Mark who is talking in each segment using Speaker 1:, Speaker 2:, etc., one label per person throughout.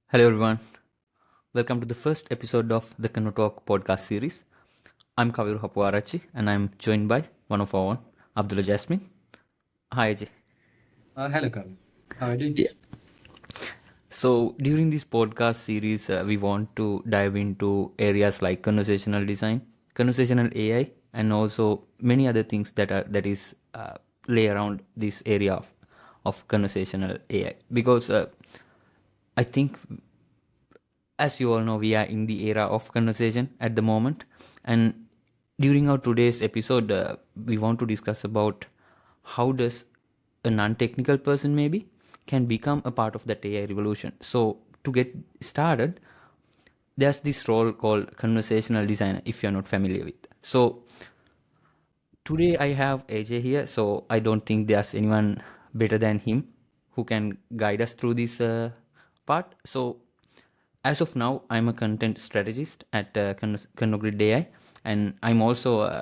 Speaker 1: Hello, everyone. Welcome to the first episode of the ConvoTalk podcast series. I'm Kaviru and I'm joined by one of our own, Abdullah Jasmine. Hi, Ajay.
Speaker 2: Hello, Kaviru. How are you doing?
Speaker 1: Yeah. So, during this podcast series, we want to dive into areas like conversational design, conversational AI, and also many other things that lay around this area of conversational AI. Because I think, as you all know, we are in the era of conversation at the moment, and during our today's episode, we want to discuss about how does a non-technical person maybe can become a part of that AI revolution. So to get started, there's this role called conversational designer, if you're not familiar with. So today I have AJ here, so I don't think there's anyone better than him who can guide us through this part. So as of now, I'm a content strategist at ConvoGrid AI, and I'm also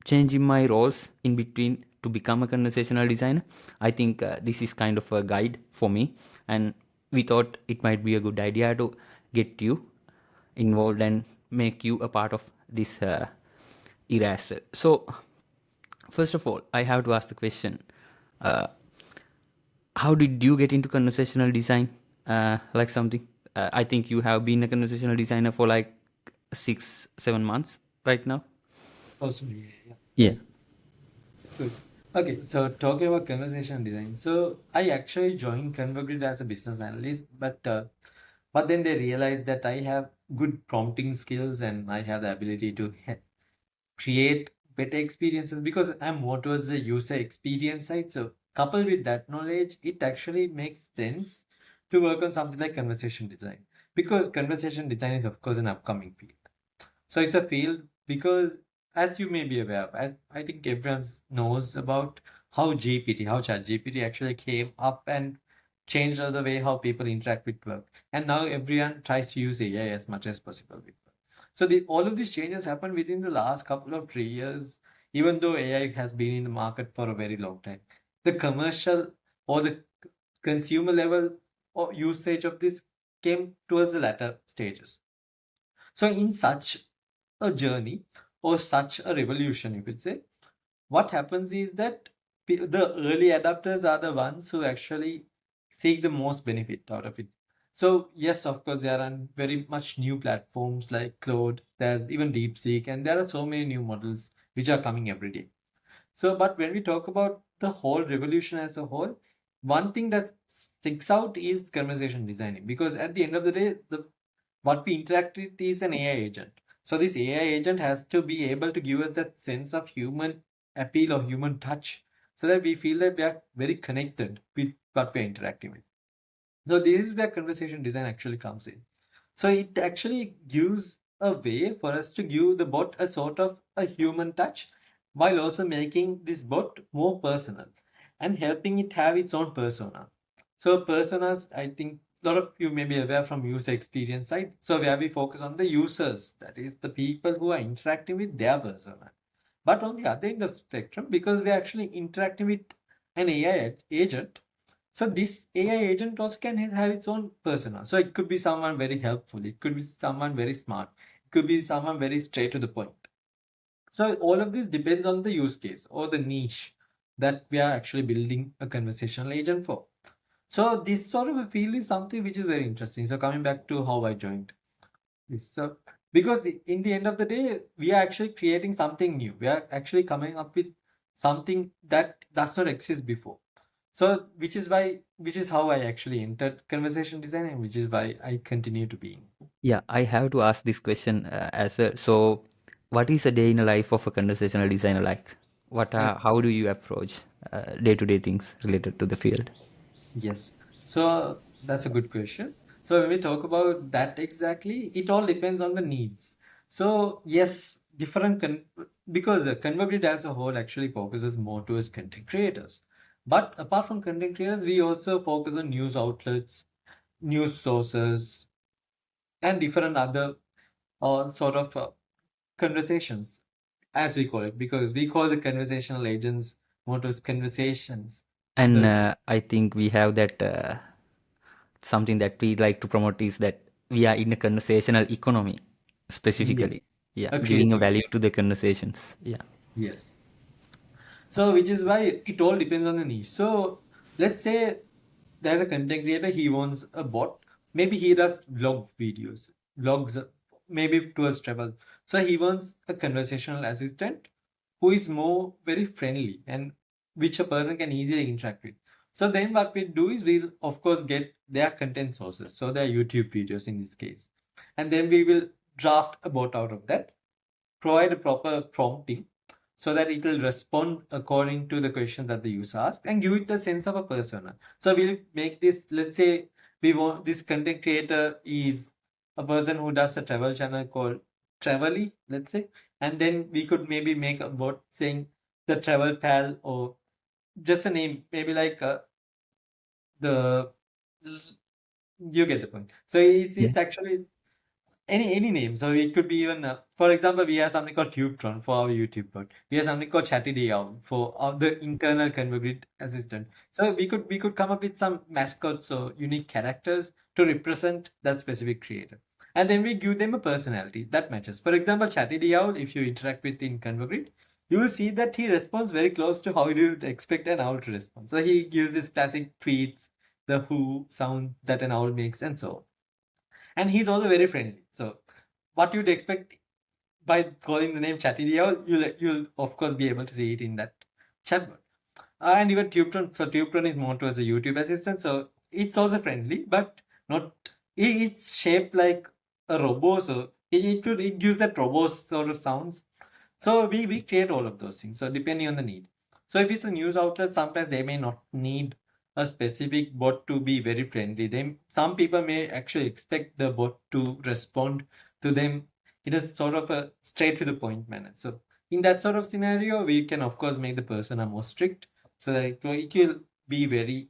Speaker 1: changing my roles in between to become a conversational designer. I think this is kind of a guide for me, and we thought it might be a good idea to get you involved and make you a part of this era as well. So, first of all, I have to ask the question: uh, how did you get into conversational design? Like something, I think you have been a conversational designer for like 6 7 months right now.
Speaker 2: Oh, sorry. Yeah.
Speaker 1: Yeah.
Speaker 2: Good. Okay, so talking about conversation design. So I actually joined ConvoGrid as a business analyst, but then they realized that I have good prompting skills and I have the ability to create better experiences because I'm more towards the user experience side. So coupled with that knowledge, it actually makes sense to work on something like conversation design because conversation design is of course an upcoming field. So it's a field because, as you may be aware of, as I think everyone knows about how ChatGPT actually came up and changed the way how people interact with work. And now everyone tries to use AI as much as possible with work. So all of these changes happened within the last couple of 3 years, even though AI has been in the market for a very long time. The commercial or the consumer level or usage of this came towards the latter stages. So in such a journey or such a revolution, you could say, what happens is that the early adapters are the ones who actually seek the most benefit out of it. So yes, of course, there are very much new platforms like Claude. There's even DeepSeek, and there are so many new models which are coming every day. So, but when we talk about the whole revolution as a whole, one thing that sticks out is conversation designing because at the end of the day, the what we interact with is an AI agent. So this AI agent has to be able to give us that sense of human appeal or human touch so that we feel that we are very connected with what we're interacting with. So this is where conversation design actually comes in. So it actually gives a way for us to give the bot a sort of a human touch while also making this bot more personal and helping it have its own persona. So personas, I think a lot of you may be aware from user experience side. So where we focus on the users, that is the people who are interacting with their persona. But on the other end of spectrum, because we're actually interacting with an AI agent, so this AI agent also can have its own persona. So it could be someone very helpful. It could be someone very smart. It could be someone very straight to the point. So all of this depends on the use case or the niche that we are actually building a conversational agent for. So this sort of a field is something which is very interesting. So coming back to how I joined this. So because in the end of the day, we are actually creating something new. We are actually coming up with something that does not exist before. So, which is how I actually entered conversation design, and which is why I continue to be in.
Speaker 1: Yeah, I have to ask this question as well. So, what is a day in the life of a conversational designer like?
Speaker 2: Okay.
Speaker 1: How do you approach day-to-day things related to the field?
Speaker 2: Yes. So that's a good question. So when we talk about that exactly, it all depends on the needs. So yes, because ConvoGrid as a whole actually focuses more towards content creators. But apart from content creators, we also focus on news outlets, news sources, and different other sort of conversations, as we call it, because we call the conversational agents more towards conversations.
Speaker 1: And
Speaker 2: The
Speaker 1: I think we have that something that we like to promote is that we are in a conversational economy
Speaker 2: Yes.
Speaker 1: specifically. Yeah,
Speaker 2: A
Speaker 1: giving a
Speaker 2: creative.
Speaker 1: value to the conversations. Yeah.
Speaker 2: Yes. So, which is why it all depends on the niche. So, let's say there's a content creator, he wants a bot. Maybe he does vlog videos, vlogs, maybe towards travel. So, he wants a conversational assistant who is more very friendly and which a person can easily interact with. So, then what we do is we'll, of course, get their content sources. So, their YouTube videos in this case. And then we will draft a bot out of that, provide a proper prompting so that it will respond according to the questions that the user asks and give it the sense of a persona. So we'll make this, let's say we want this content creator is a person who does a travel channel called Travelly, let's say, and then we could maybe make a bot saying the travel pal or just a name, maybe like the you get the point. So
Speaker 1: Yeah.
Speaker 2: it's actually any name. So it could be even, for example, we have something called CubeTron for our YouTube bot. We have something called ChattyDAO for the internal ConvoGrid assistant. So we could come up with some mascots or unique characters to represent that specific creator, and then we give them a personality that matches. For example, ChattyDAO, if you interact with in ConvoGrid, you will see that he responds very close to how you would expect an owl to respond. So he gives his classic tweets, the who sound that an owl makes, and so on. And he's also very friendly. So what you'd expect by calling the name Chatty, you'll of course be able to see it in that chatbot. And even Tubetron, so Tubetron is more towards a YouTube assistant, so it's also friendly, but not. It's shaped like a robo, so it gives that robo sort of sounds. So we create all of those things. So depending on the need. So if it's a news outlet, sometimes they may not need a specific bot to be very friendly. Some people may actually expect the bot to respond to them in a sort of a straight to the point manner. So in that sort of scenario, we can of course make the persona more strict so that it will be very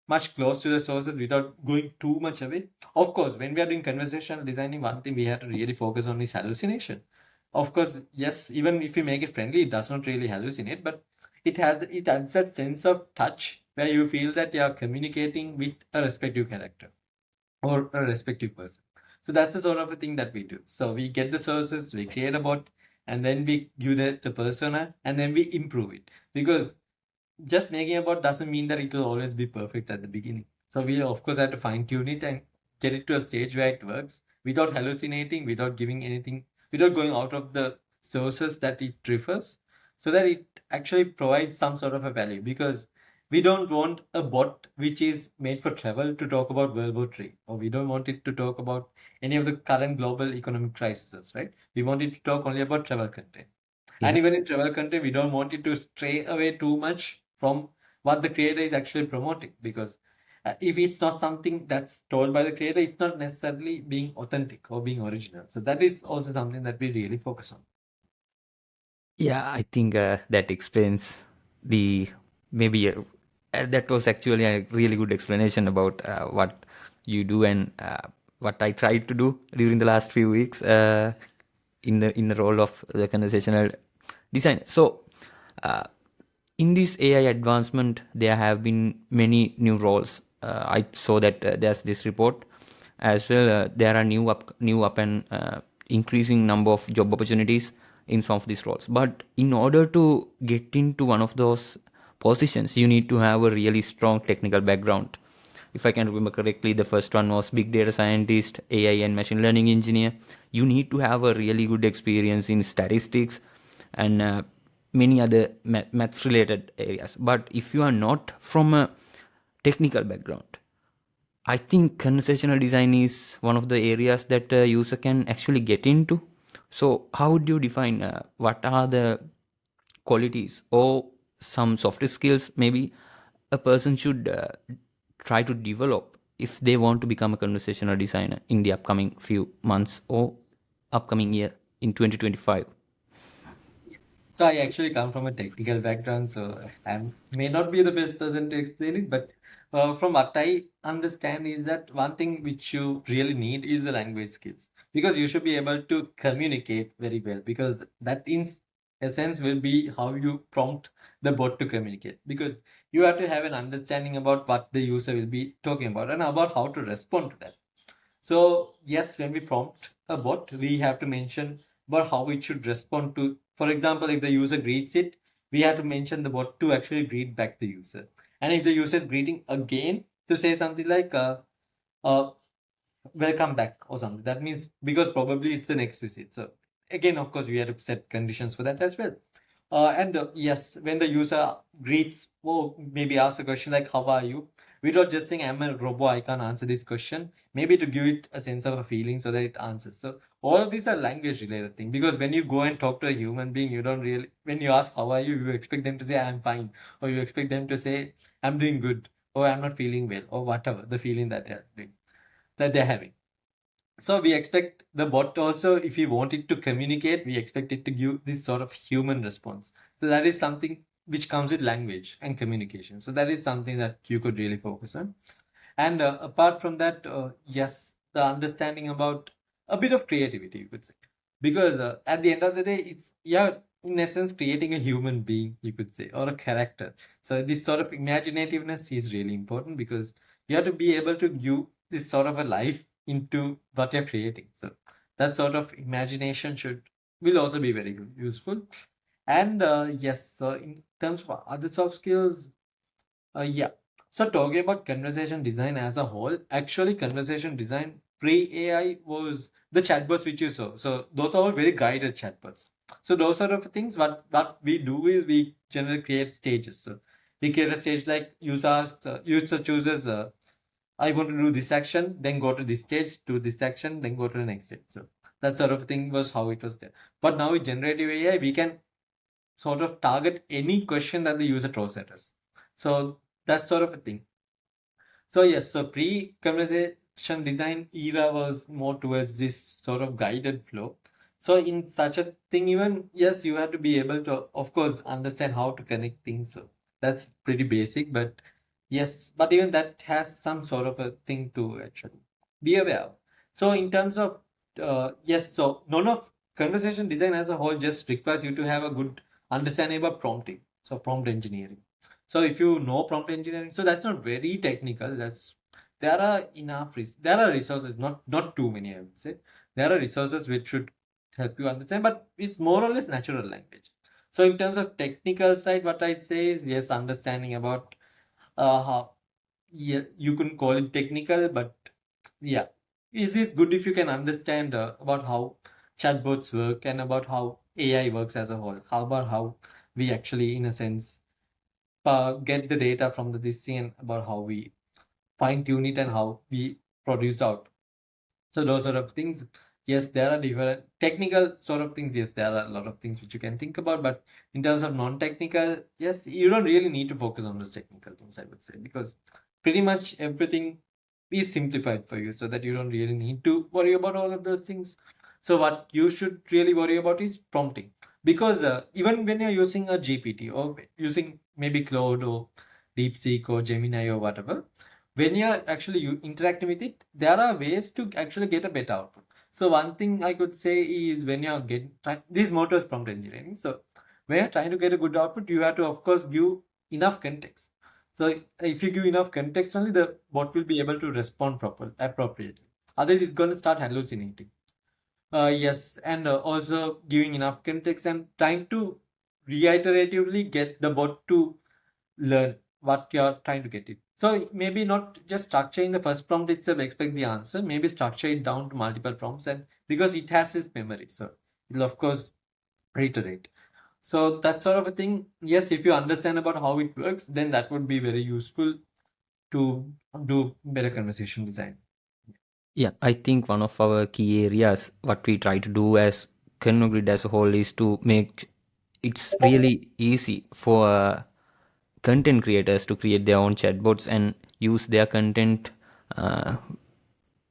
Speaker 2: much close to the sources without going too much away. Of course, when we are doing conversational designing, one thing we have to really focus on is hallucination. Of course, yes, even if you make it friendly, it does not really hallucinate, but it adds that sense of touch where you feel that you are communicating with a respective character or a respective person. So that's the sort of a thing that we do. So we get the sources, we create a bot, and then we give the persona, and then we improve it. Because just making a bot doesn't mean that it will always be perfect at the beginning. So we of course have to fine tune it and get it to a stage where it works without hallucinating, without giving anything, without going out of the sources that it refers, so that it actually provides some sort of a value. Because we don't want a bot which is made for travel to talk about World War III, or we don't want it to talk about any of the current global economic crises, right? We want it to talk only about travel content. And
Speaker 1: Yeah.
Speaker 2: even in travel content, we don't want it to stray away too much from what the creator is actually promoting. Because if it's not something that's told by the creator, it's not necessarily being authentic or being original. So that is also something that we really focus on.
Speaker 1: Yeah, I think that explains the maybe that was actually a really good explanation about what you do and what I tried to do during the last few weeks in the role of the conversational design. So, uh, in this AI advancement, there have been many new roles. I saw that there's this report as well. There are new up and increasing number of job opportunities in some of these roles. But in order to get into one of those positions, you need to have a really strong technical background. If I can remember correctly, the first one was big data scientist, AI and machine learning engineer. You need to have a really good experience in statistics and many other maths related areas. But if you are not from a technical background, I think conversational design is one of the areas that a user can actually get into. So, how would you define what are the qualities or some soft skills maybe a person should try to develop if they want to become a conversational designer in the upcoming few months or upcoming year in 2025?
Speaker 2: So I actually come from a technical background, so I may not be the best person to explain it, but from what I understand is that one thing which you really need is the language skills, because you should be able to communicate very well, because that in essence will be how you prompt the bot to communicate, because you have to have an understanding about what the user will be talking about and about how to respond to that. So yes, when we prompt a bot, we have to mention about how it should respond to. For example, if the user greets it, we have to mention the bot to actually greet back the user. And if the user is greeting again, to say something like uh, welcome back or something. That means because probably it's the next visit. So again, of course, we have to set conditions for that as well. And yes, when the user greets or maybe asks a question like "How are you?" without just saying "I'm a robot, I can't answer this question." Maybe to give it a sense of a feeling so that it answers. So all of these are language related things, because when you go and talk to a human being, you don't really, when you ask "How are you?" you expect them to say "I'm fine," or you expect them to say "I'm doing good," or "I'm not feeling well," or whatever the feeling that they're having. So we expect the bot also, if we want it to communicate, we expect it to give this sort of human response. So that is something which comes with language and communication. So that is something that you could really focus on. And apart from that, yes, the understanding about a bit of creativity, you could say, because at the end of the day, it's, yeah, in essence, creating a human being, you could say, or a character. So this sort of imaginativeness is really important, because you have to be able to give this sort of a life into what you're creating. So that sort of imagination should will also be very good, useful. And yes, so in terms of other soft skills, yeah. So talking about conversation design as a whole, actually conversation design pre-AI was the chatbots which you saw. So those are all very guided chatbots. So those sort of things, what we do is we generally create stages. So we create a stage like user chooses, I want to do this action, then go to this stage, do this action, then go to the next stage. So that sort of thing was how it was there. But now with generative AI, we can sort of target any question that the user throws at us. So that sort of a thing. So yes, so pre-conversation design era was more towards this sort of guided flow. So in such a thing, even yes, you have to be able to, of course, understand how to connect things. So that's pretty basic, but yes, but even that has some sort of a thing to actually be aware of. So in terms of yes, so none of conversation design as a whole just requires you to have a good understanding about prompting. So prompt engineering. So if you know prompt engineering, so that's not very technical. That's there are there are resources, not too many, I would say. There are resources which should help you understand, but it's more or less natural language. So in terms of technical side, what I'd say is yes, understanding about how, yeah, you can call it technical, but yeah, it's good if you can understand about how chatbots work and about how AI works as a whole. How about how we actually, in a sense, get the data from the this thing and about how we fine tune it and how we produce out. So those sort of things, yes, there are different technical sort of things. Yes, there are a lot of things which you can think about, but in terms of non-technical, yes, you don't really need to focus on those technical things, I would say, because pretty much everything is simplified for you, so that you don't really need to worry about all of those things. So what you should really worry about is prompting, because even when you're using a GPT or using maybe Claude or DeepSeek or Gemini or whatever, when you're actually interacting with it, there are ways to actually get a better output. So one thing I could say is when you're getting this motor is prompt engineering. So when you're trying to get a good output, you have to of course give enough context. So if you give enough context, only the bot will be able to respond appropriately. Otherwise, it's going to start hallucinating. Yes, and also giving enough context and trying to reiteratively get the bot to learn what you're trying to get it. So maybe not just structure in the first prompt itself, expect the answer. Maybe structure it down to multiple prompts, and because it has its memory, so it'll of course reiterate. So that sort of a thing. Yes, if you understand about how it works, then that would be very useful to do better conversation design.
Speaker 1: Yeah, I think one of our key areas, what we try to do as ConvoGrid as a whole, is to make it's really easy for content creators to create their own chatbots and use their content, uh,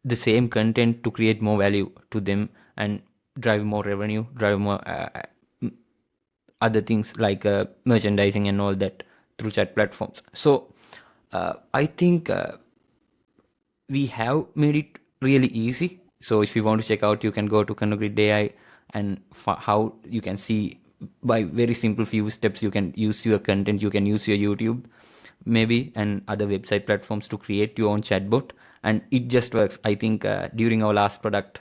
Speaker 1: the same content, to create more value to them and drive more revenue, drive more other things like merchandising and all that through chat platforms. So I think we have made it really easy. So if you want to check out, you can go to ConvoGrid AI and how you can see by very simple few steps you can use your content, you can use your YouTube maybe and other website platforms to create your own chatbot, and it just works. I think during our last product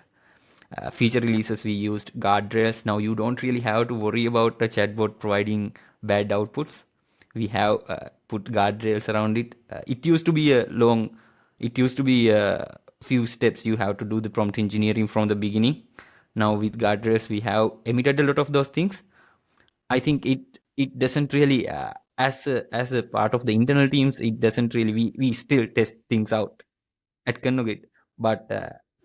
Speaker 1: feature releases we used guardrails. Now you don't really have to worry about a chatbot providing bad outputs. We have put guardrails around it. It used to be a long, it used to be a few steps. You have to do the prompt engineering from the beginning. Now with guardrails we have emitted a lot of those things. I think it doesn't really as a part of the internal teams, it doesn't really, we still test things out at ConvoGrid. But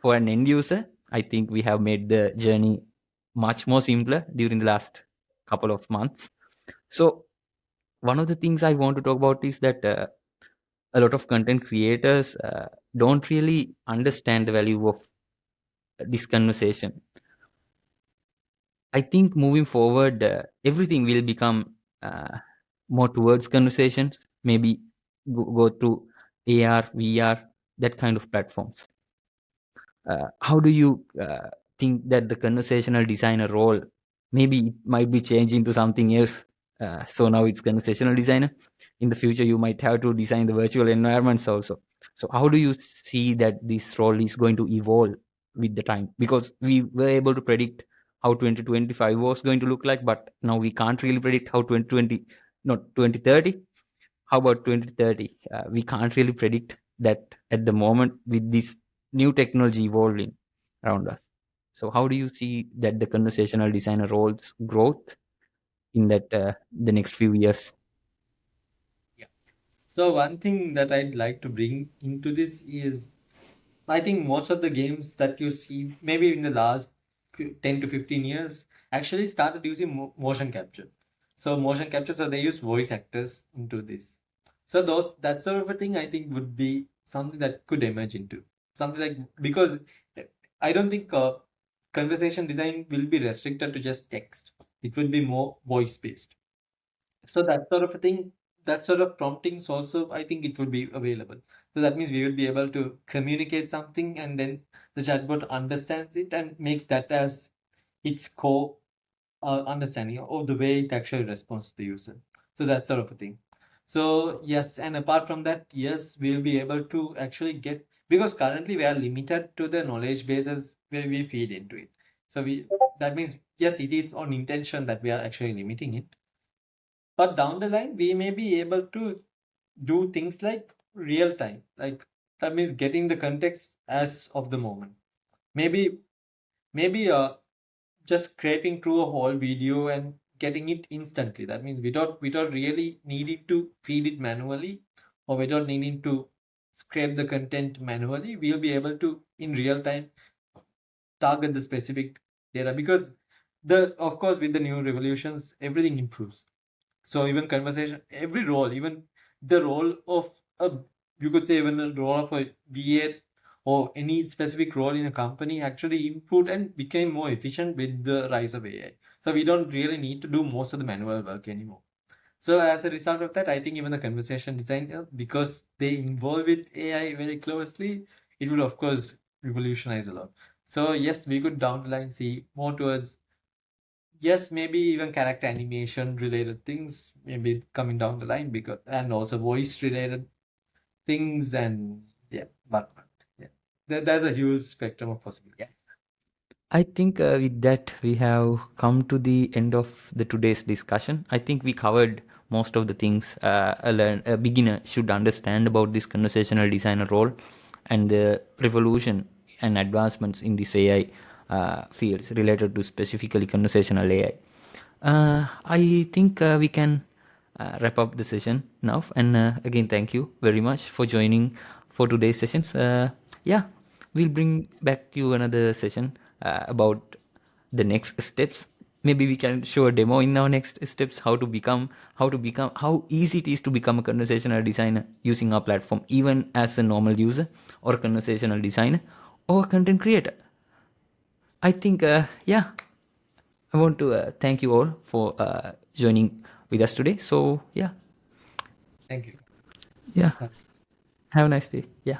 Speaker 1: for an end user, I think we have made the journey much more simpler during the last couple of months. So one of the things I want to talk about is that a lot of content creators don't really understand the value of this conversation. I think moving forward, everything will become more towards conversations. Maybe go to AR, VR, that kind of platforms. How do you think that the conversational designer role maybe it might be changing to something else? So now it's conversational designer. In the future, you might have to design the virtual environments also. So how do you see that this role is going to evolve with the time? Because we were able to predict how 2025 was going to look like, but now we can't really predict how 2020, not 2030. How about 2030? We can't really predict that at the moment with this new technology evolving around us. So how do you see that the conversational designer roles growth in that the next few years?
Speaker 2: Yeah. So one thing that I'd like to bring into this is I think most of the games that you see, maybe in the last 10 to 15 years, actually started using motion capture. So motion capture, so they use voice actors into this. So that sort of a thing I think would be something that could emerge into something like, because I don't think conversation design will be restricted to just text. It will be more voice based. So that sort of a thing, that sort of promptings also, I think it would be available. So that means we will be able to communicate something and then the chatbot understands it and makes that as its core understanding of the way it actually responds to the user. So that sort of a thing. So yes, and apart from that, yes, we'll be able to actually get, because currently we are limited to the knowledge bases where we feed into it. So that means yes, it is on intention that we are actually limiting it, but down the line, we may be able to do things like real time. Like that means getting the context as of the moment. Maybe, maybe just scraping through a whole video and getting it instantly. That means we don't really needing to feed it manually, or we don't needing to scrape the content manually. We'll be able to in real time target the specific data, because the of course with the new revolutions everything improves. So even conversation, every role, even the role of a, you could say even the role of a VA or any specific role in a company actually improved and became more efficient with the rise of AI. So we don't really need to do most of the manual work anymore. So as a result of that, I think even the conversation design, because they involve with AI very closely, it will of course revolutionize a lot. So yes, we could down the line see more towards, yes, maybe even character animation related things maybe coming down the line, because and also voice related things, and yeah, but yeah, there's a huge spectrum of possibilities.
Speaker 1: I think with that we have come to the end of the today's discussion. I think we covered most of the things a beginner should understand about this conversational designer role and the revolution and advancements in this AI fields related to specifically conversational AI. I think we can wrap up the session now. And again, thank you very much for joining for today's sessions. Yeah, we'll bring back you another session about the next steps. Maybe we can show a demo in our next steps how easy it is to become a conversational designer using our platform, even as a normal user or a conversational designer or content creator. I think yeah, I want to thank you all for joining with us today. So yeah,
Speaker 2: Thank you.
Speaker 1: yeah,
Speaker 2: Uh,
Speaker 1: have a nice day. Yeah.